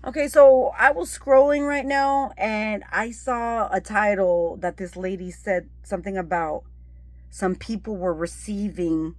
Okay, so I was scrolling right now and I saw a title that this lady said something about some people were receiving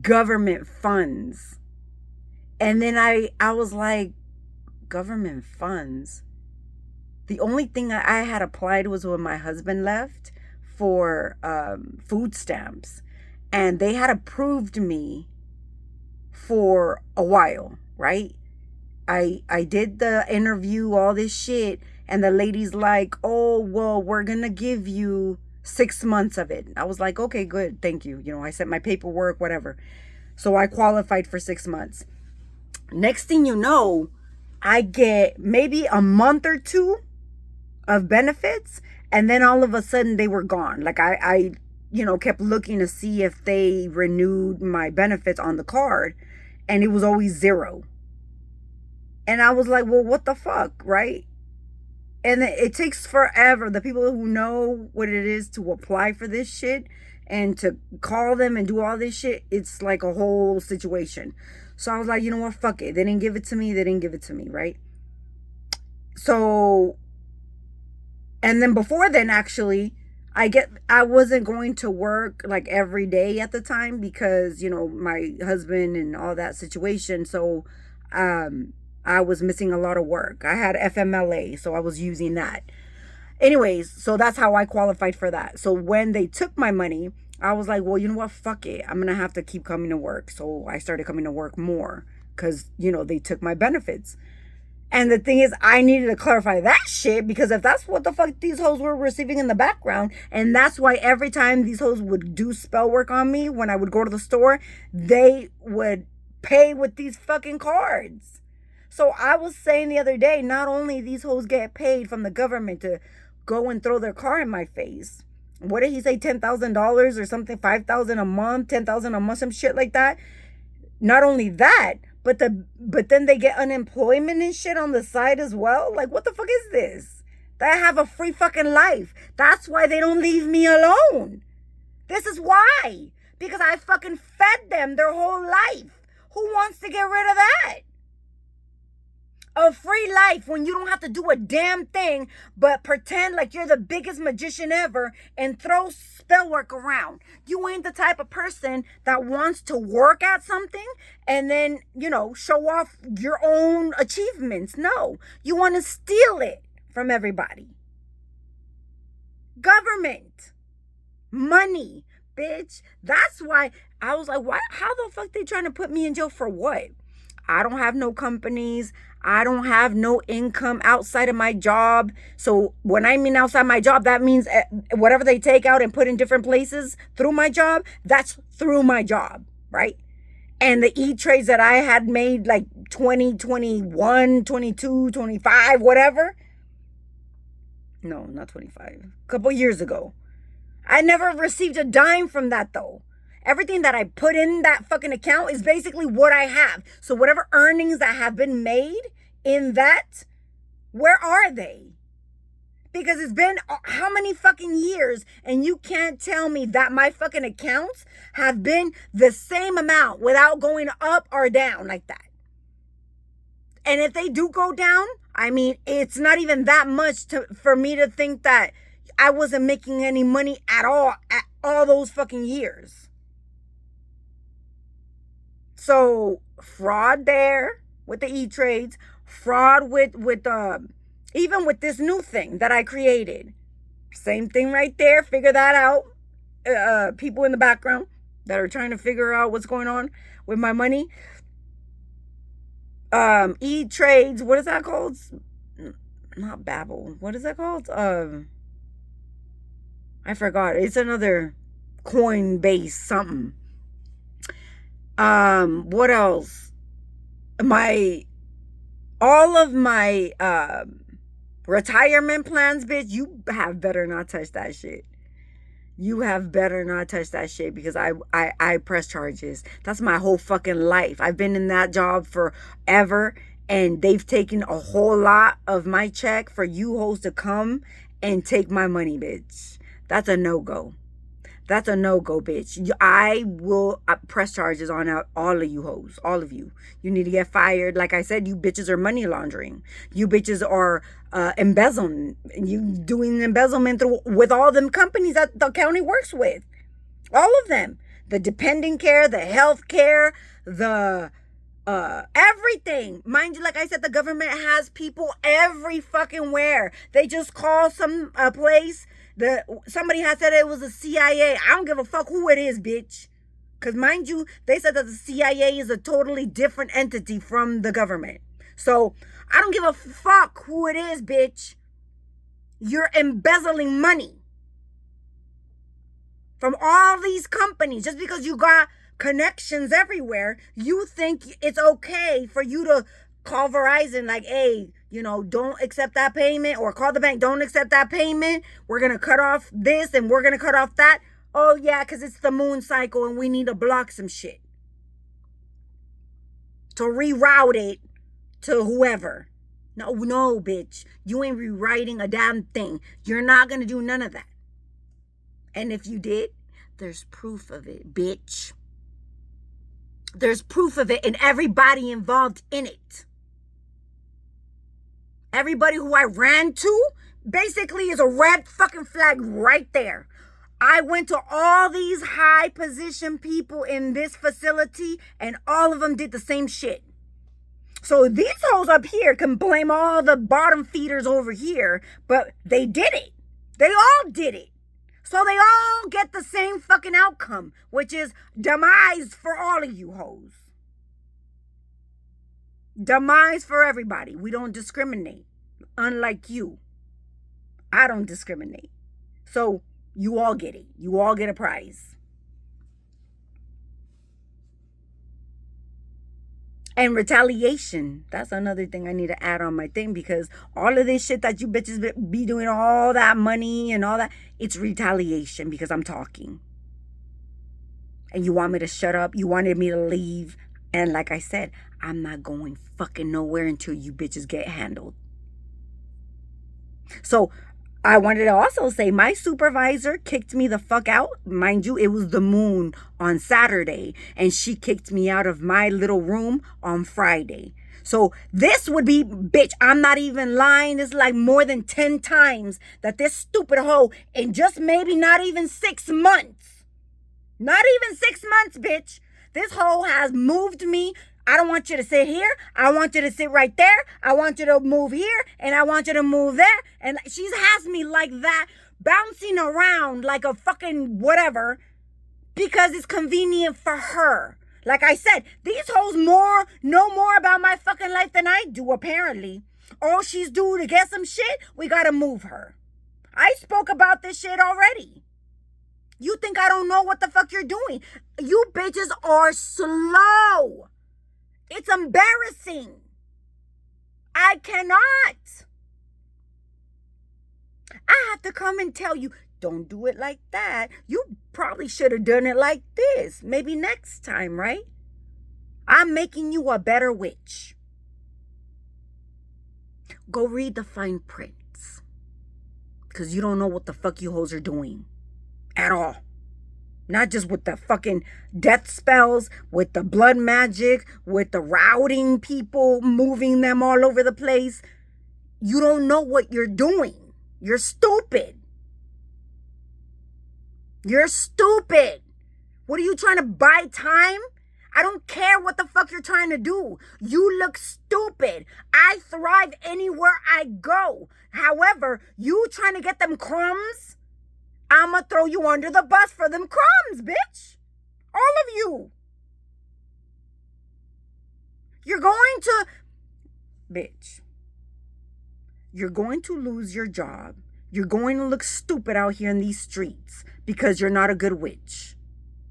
government funds. And then I was like, government funds? The only thing I had applied was when my husband left for food stamps. And they had approved me for a while, right? I did the interview, all this shit, and the lady's like, "Oh, well, we're gonna give you 6 months of it." I was like, "Okay, good, thank you." I sent my paperwork, whatever. So I qualified for 6 months. Next thing you know, I get maybe a month or two of benefits, and then all of a sudden they were gone. Like I kept looking to see if they renewed my benefits on the card, and it was always zero. And I was like, well, what the fuck, right? And it takes forever. The people who know what it is to apply for this shit and to call them and do all this shit, it's like a whole situation. So I was like, you know what, fuck it. They didn't give it to me. They didn't give it to me, right? So, and then before then, actually, I wasn't going to work like every day at the time because, my husband and all that situation. So, I was missing a lot of work. I had FMLA, so I was using that. Anyways, so that's how I qualified for that. So when they took my money, I was like, well, you know what? Fuck it. I'm going to have to keep coming to work. So I started coming to work more because, they took my benefits. And the thing is, I needed to clarify that shit because if that's what the fuck these hoes were receiving in the background, and that's why every time these hoes would do spell work on me when I would go to the store, they would pay with these fucking cards. So I was saying the other day, not only these hoes get paid from the government to go and throw their car in my face. What did he say? $10,000 or something? 5,000 a month, 10,000 a month, some shit like that. Not only that, but then they get unemployment and shit on the side as well. Like, what the fuck is this? They have a free fucking life. That's why they don't leave me alone. This is why. Because I fucking fed them their whole life. Who wants to get rid of that? A free life when you don't have to do a damn thing but pretend like you're the biggest magician ever and throw spell work around. You ain't the type of person that wants to work at something and then, show off your own achievements. No, you want to steal it from everybody. Government, money, bitch. That's why I was like, why? How the fuck they trying to put me in jail for what? I don't have no companies. I don't have no income outside of my job. So when I mean outside my job, that means whatever they take out and put in different places through my job, that's through my job, right? And the E-trades that I had made like 2021, 22, 25, whatever. No, not 25. A couple years ago. I never received a dime from that though. Everything that I put in that fucking account is basically what I have. So whatever earnings that have been made in that, where are they? Because it's been how many fucking years and you can't tell me that my fucking accounts have been the same amount without going up or down like that. And if they do go down, I mean, it's not even that much for me to think that I wasn't making any money at all those fucking years. So fraud there with the E-Trades, fraud with even with this new thing that I created. Same thing right there. Figure that out. People in the background that are trying to figure out what's going on with my money. E-Trades, what is that called? Not Babbel. What is that called? I forgot. It's another Coinbase something. What else? My all of my retirement plans, bitch, you have better not touch that shit. You have better not touch that shit because I press charges. That's my whole fucking life. I've been in that job forever and they've taken a whole lot of my check for you hoes to come and take my money, bitch. That's a no-go. That's a no-go, bitch. I will press charges on all of you hoes. All of you. You need to get fired. Like I said, you bitches are money laundering. You bitches are embezzling. You doing embezzlement with all them companies that the county works with. All of them. The dependent care, the health care, the everything. Mind you, like I said, the government has people every fucking where. They just call some place. Somebody has said it was the CIA. I don't give a fuck who it is, bitch. Because mind you, they said that the CIA is a totally different entity from the government. So I don't give a fuck who it is, bitch. You're embezzling money from all these companies. Just because you got connections everywhere, you think it's okay for you to call Verizon like, hey, you know, don't accept that payment, or call the bank, don't accept that payment. We're going to cut off this and we're going to cut off that. Oh, yeah, because it's the moon cycle and we need to block some shit to reroute it to whoever. No, bitch. You ain't rewriting a damn thing. You're not going to do none of that. And if you did, there's proof of it, bitch. There's proof of it, and everybody involved in it. Everybody who I ran to basically is a red fucking flag right there. I went to all these high position people in this facility, and all of them did the same shit. So these hoes up here can blame all the bottom feeders over here, but they did it. They all did it. So they all get the same fucking outcome, which is demise for all of you hoes. Demise for everybody. We don't discriminate. Unlike you. I don't discriminate. So you all get it. You all get a prize. And retaliation. That's another thing I need to add on my thing, because all of this shit that you bitches be doing, all that money and all that, it's retaliation because I'm talking. And you want me to shut up. You wanted me to leave. And like I said, I'm not going fucking nowhere until you bitches get handled. So I wanted to also say my supervisor kicked me the fuck out. Mind you, it was the moon on Saturday, and she kicked me out of my little room on Friday. So this would be, bitch, I'm not even lying. It's like more than 10 times that this stupid hoe in just maybe not even 6 months. Not even 6 months, bitch. This hoe has moved me. I don't want you to sit here. I want you to sit right there. I want you to move here. And I want you to move there. And she has me like that, bouncing around like a fucking whatever, because it's convenient for her. Like I said, these hoes know more about my fucking life than I do, apparently. All she's due to get some shit, we gotta move her. I spoke about this shit already. You think I don't know what the fuck you're doing? You bitches are slow. It's embarrassing. I cannot. I have to come and tell you, don't do it like that. You probably should have done it like this. Maybe next time, right? I'm making you a better witch. Go read the fine prints. Because you don't know what the fuck you hoes are doing. At all. Not just with the fucking death spells, with the blood magic, with the routing people, moving them all over the place. You don't know what you're doing. You're stupid. You're stupid. What are you trying to buy time? I don't care what the fuck you're trying to do. You look stupid. I thrive anywhere I go. However, you trying to get them crumbs? I'ma throw you under the bus for them crumbs, bitch. All of you. You're going to... Bitch. You're going to lose your job. You're going to look stupid out here in these streets because you're not a good witch.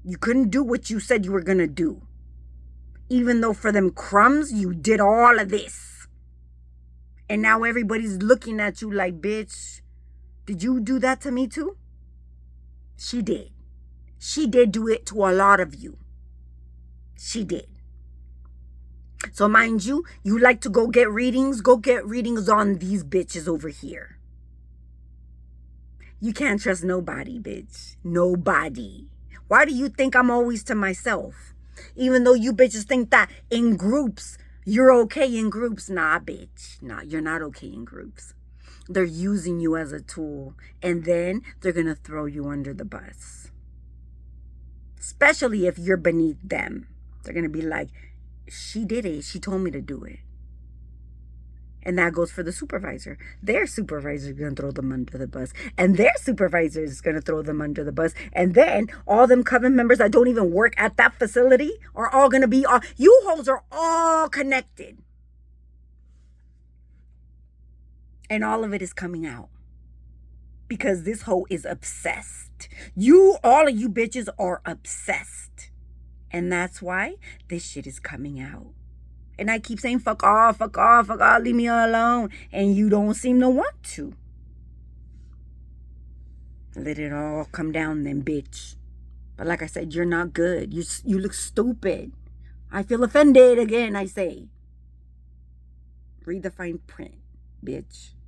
You couldn't do what you said you were going to do. Even though for them crumbs, you did all of this. And now everybody's looking at you like, bitch, did you do that to me too? She did. She did do it to a lot of you. She did. So mind you, you like to go get readings on these bitches over here. You can't trust nobody, bitch. Nobody. Why do you think I'm always to myself? Even though you bitches think that in groups, you're okay in groups. Nah, bitch. Nah, you're not okay in groups. They're using you as a tool. And then they're going to throw you under the bus. Especially if you're beneath them. They're going to be like, she did it. She told me to do it. And that goes for the supervisor. Their supervisor is going to throw them under the bus. And their supervisor is going to throw them under the bus. And then all them coven members that don't even work at that facility are all going to be, you hoes are all connected. And all of it is coming out. Because this hoe is obsessed. All of you bitches are obsessed. And that's why this shit is coming out. And I keep saying, fuck off, fuck off, fuck off, leave me alone. And you don't seem to want to. Let it all come down then, bitch. But like I said, you're not good. You look stupid. I feel offended again, I say. Read the fine print, bitch.